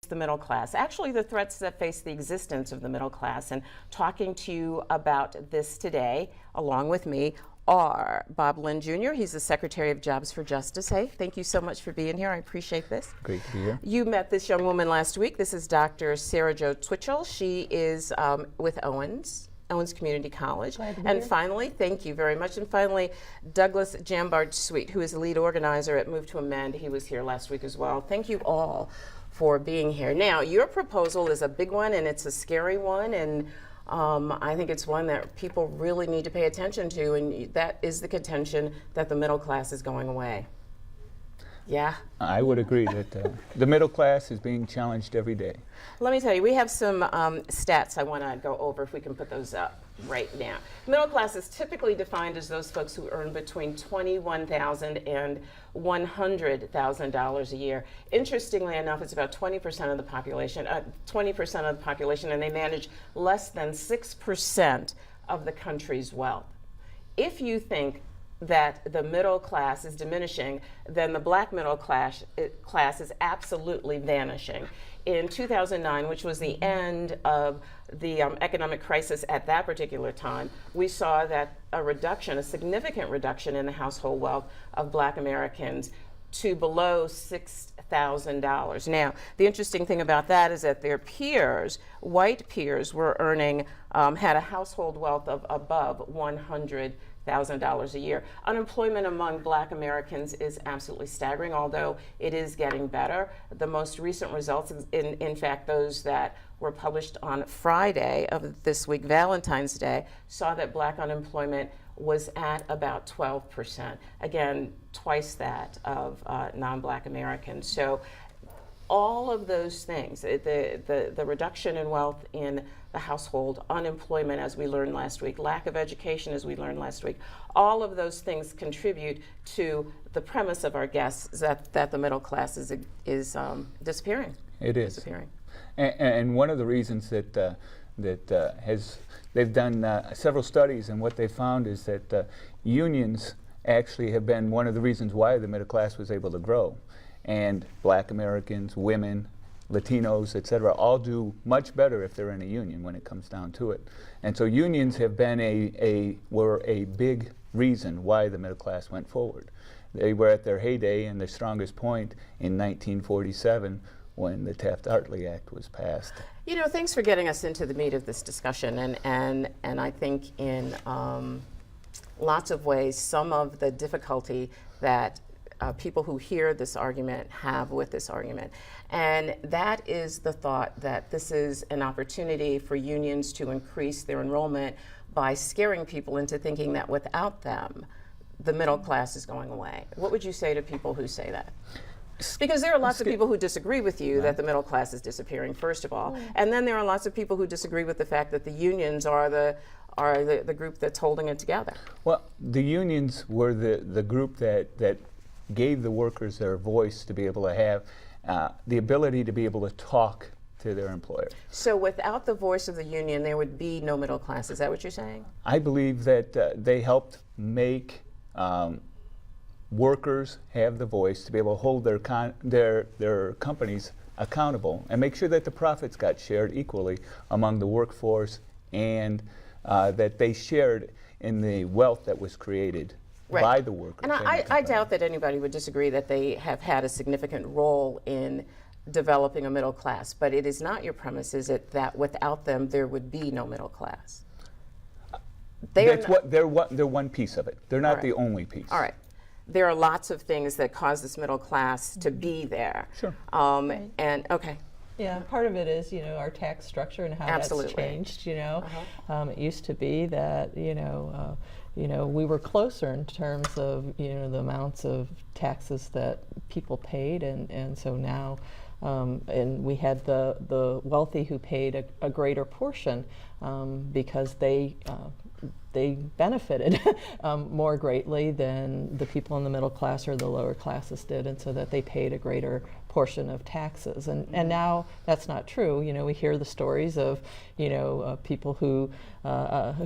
the middle class, actually the threats that face the existence of the middle class. And talking to you about this today, along with me, are Bob Lynn Jr. He's the Secretary of Jobs for Justice. Hey, thank you so much for being here. I appreciate this. Great to be here. You met this young woman last week. This is Dr. Sarah Jo Twitchell. She is with Owens Community College. And finally, thank you very much. And finally, Douglas Jambard Sweet, who is the lead organizer at Move to Amend. He was here last week as well. Thank you all for being here. Now, your proposal is a big one and it's a scary one, and I think it's one that people really need to pay attention to, and that is the contention that the middle class is going away. Yeah? I would agree that the middle class is being challenged every day. Let me tell you, we have some stats I want to go over, if we can put those up right now. Middle class is typically defined as those folks who earn between $21,000 and $100,000 a year. Interestingly enough, it's about 20% of the population, and they manage less than 6% of the country's wealth. If you think that the middle class is diminishing, then the black middle class is absolutely vanishing. In 2009, which was the end of the economic crisis at that particular time, we saw that a significant reduction in the household wealth of black Americans to below $6,000. Now, the interesting thing about that is that their peers, white peers, were earning, had a household wealth of above $100,000 a year. Unemployment among black Americans is absolutely staggering, although it is getting better. The most recent results, in fact, those that were published on Friday of this week, Valentine's Day, saw that black unemployment was at about 12%. Again, twice that of non-black Americans. So all of those things, the reduction in wealth in the household, unemployment, as we learned last week, lack of education, as we learned last week, all of those things contribute to the premise of our guests that the middle class is disappearing. It is. Disappearing. And one of the reasons that they've done several studies, and what they found is that unions actually have been one of the reasons why the middle class was able to grow. And black Americans, women, Latinos, et cetera, all do much better if they're in a union when it comes down to it. And so unions have been were a big reason why the middle class went forward. They were at their heyday and their strongest point in 1947 when the Taft-Hartley Act was passed. You know, thanks for getting us into the meat of this discussion, and I think in lots of ways, some of the difficulty that people who hear this argument have with this argument. And that is the thought that this is an opportunity for unions to increase their enrollment by scaring people into thinking that without them, the middle class is going away. What would you say to people who say that? Because there are lots of people who disagree with you that the middle class is disappearing, first of all. And then there are lots of people who disagree with the fact that the unions are the group that's holding it together. Well, the unions were the group that gave the workers their voice to be able to have the ability to be able to talk to their employer. So without the voice of the union, there would be no middle class. Is that what you're saying? I believe that they helped make workers have the voice to be able to hold their companies accountable and make sure that the profits got shared equally among the workforce, and that they shared in the wealth that was created by the workers. And I doubt that anybody would disagree that they have had a significant role in developing a middle class, but it is not your premise, is it, that without them there would be no middle class? They're one piece of it. They're not the only piece. All right. There are lots of things that cause this middle class to be there. Sure. And okay. Yeah, part of it is, our tax structure and how that's changed, It used to be that, we were closer in terms of, the amounts of taxes that people paid, and so now, and we had the wealthy who paid a greater portion because they benefited more greatly than the people in the middle class or the lower classes did, and so that they paid a greater portion of taxes, and now that's not true. You know, we hear the stories of, you know, people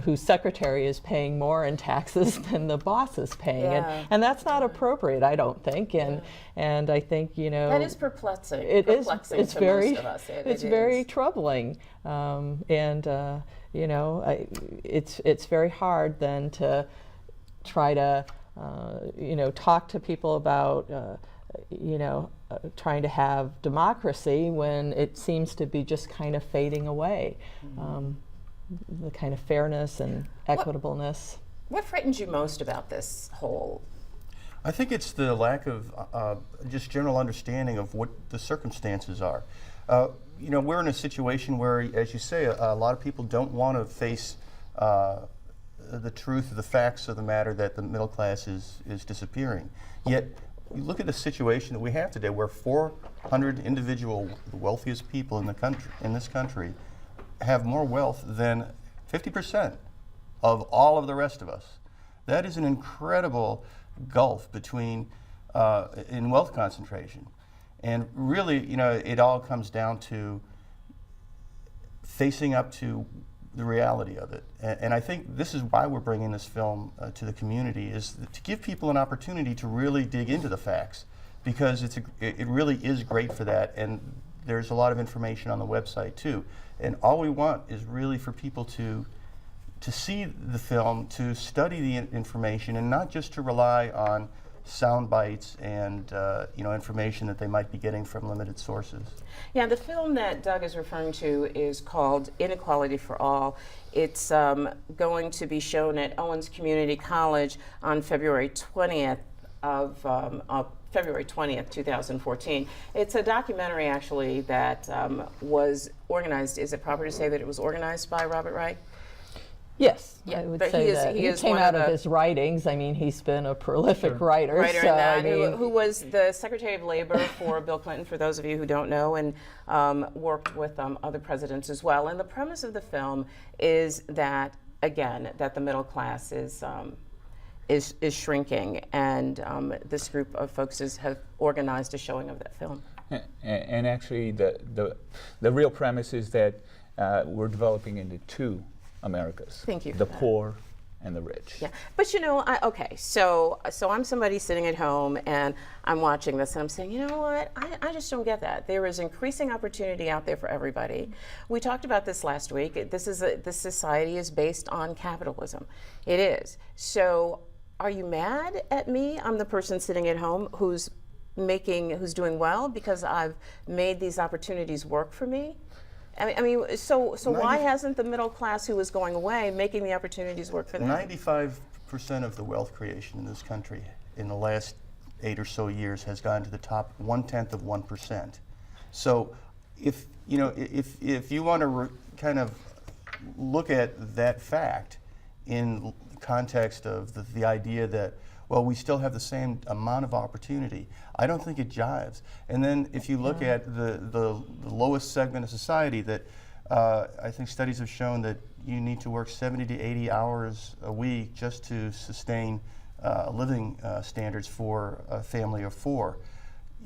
whose secretary is paying more in taxes than the boss is paying, and that's not appropriate, I don't think. And I think, you know, that is perplexing. It's to very most of us. it's very troubling, you know, it's very hard then to try to you know, talk to people about you know, trying to have democracy when it seems to be just kind of fading away. The kind of fairness and equitableness. What frightens you most about this whole? I think it's the lack of just general understanding of what the circumstances are. You know, we're in a situation where, as you say, a lot of people don't want to face the truth of the facts of the matter that the middle class is disappearing. Yet, you look at the situation that we have today, where 400 individual, the wealthiest people in the country, in this country, have more wealth than 50% of all of the rest of us. That is an incredible gulf between in wealth concentration. And really, you know, it all comes down to facing up to the reality of it. And I think this is why we're bringing this film to the community, is to give people an opportunity to really dig into the facts, because it really is great for that. And there's a lot of information on the website too. And all we want is really for people to see the film, to study the information, and not just to rely on sound bites and you know, information that they might be getting from limited sources. Yeah, the film that Doug is referring to is called Inequality for All. It's going to be shown at Owens Community College on February 20th February 20th, 2014. It's a documentary, actually, that was organized. Is it proper to say that it was organized by Robert Wright? Yes, Yeah, I would but say he is- that. he He is came one out of of the- his writings. I mean, he's been a prolific writer. Writer so, in that, I mean, who was the Secretary of Labor for Bill Clinton, for those of you who don't know, and worked with other presidents as well. And the premise of the film is that, again, that the middle class is shrinking, and this group of folks have organized a showing of that film. And actually, the real premise is that we're developing into two Americas. Thank you for The that. poor and the rich. Yeah, but you know, okay, so I'm somebody sitting at home and I'm watching this and I'm saying, you know what, I just don't get that. There is increasing opportunity out there for everybody. We talked about this last week. This society is based on capitalism. It is. So are you mad at me? I'm the person sitting at home who's doing well because I've made these opportunities work for me. I mean, so why hasn't the middle class who is going away making the opportunities work for them? 95% of the wealth creation in this country in the last 8 or so years has gone to the top 0.1%. So, if you know, if you want to kind of look at that fact in context of the idea that, well, we still have the same amount of opportunity, I don't think it jives. And then if you look at the lowest segment of society, that I think studies have shown that you need to work 70 to 80 hours a week just to sustain living standards for a family of 4.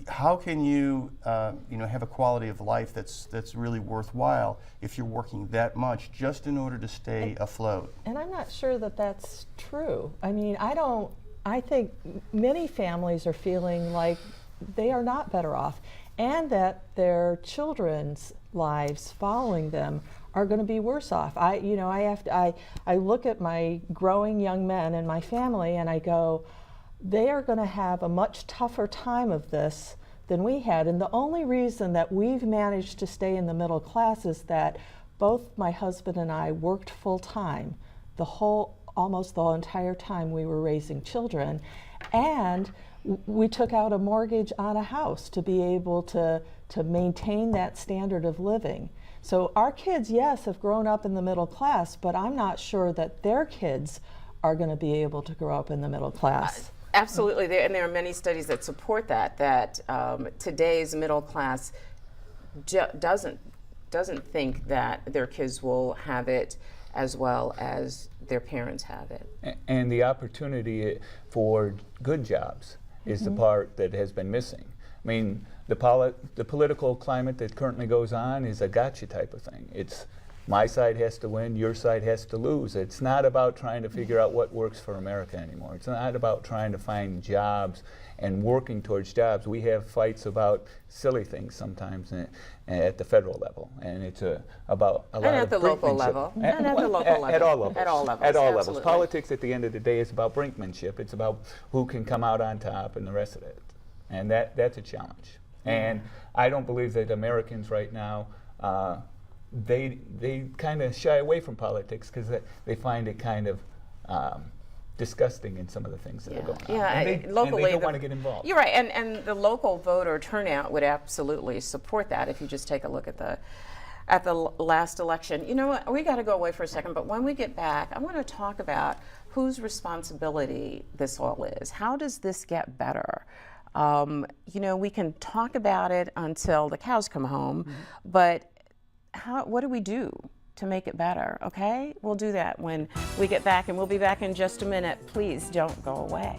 How can you, you know, have a quality of life that's really worthwhile if you're working that much just in order to stay afloat? And I'm not sure that that's true. I mean, I think many families are feeling like they are not better off, and that their children's lives following them are going to be worse off. I look at my growing young men in my family and I go, they are going to have a much tougher time of this than we had. And the only reason that we've managed to stay in the middle class is that both my husband and I worked full time almost the entire time we were raising children, and we took out a mortgage on a house to be able to maintain that standard of living. So our kids, yes, have grown up in the middle class, but I'm not sure that their kids are going to be able to grow up in the middle class. Absolutely, and there are many studies that support that today's middle class doesn't think that their kids will have it as well as their parents have it. And the opportunity for good jobs is the part that has been missing. I mean, the political climate that currently goes on is a gotcha type of thing. It's my side has to win, your side has to lose. It's not about trying to figure out what works for America anymore. It's not about trying to find jobs and working towards jobs. We have fights about silly things sometimes at the federal level, and it's about a lot And of at the local brinkmanship. level. And at the local level. At all levels. At all levels, At all levels. absolutely. Politics at the end of the day is about brinkmanship. It's about who can come out on top and the rest of it. And that's a challenge. And I don't believe that Americans right now, they kind of shy away from politics because they find it kind of disgusting in some of the things that are going on. Yeah, And they locally, don't want to get involved. You're right, and the local voter turnout would absolutely support that if you just take a look at the last election. You know what? We got to go away for a second, but when we get back, I want to talk about whose responsibility this all is. How does this get better? You know, we can talk about it until the cows come home, but what do we do to make it better? Okay, we'll do that when we get back, and we'll be back in just a minute. Please don't go away.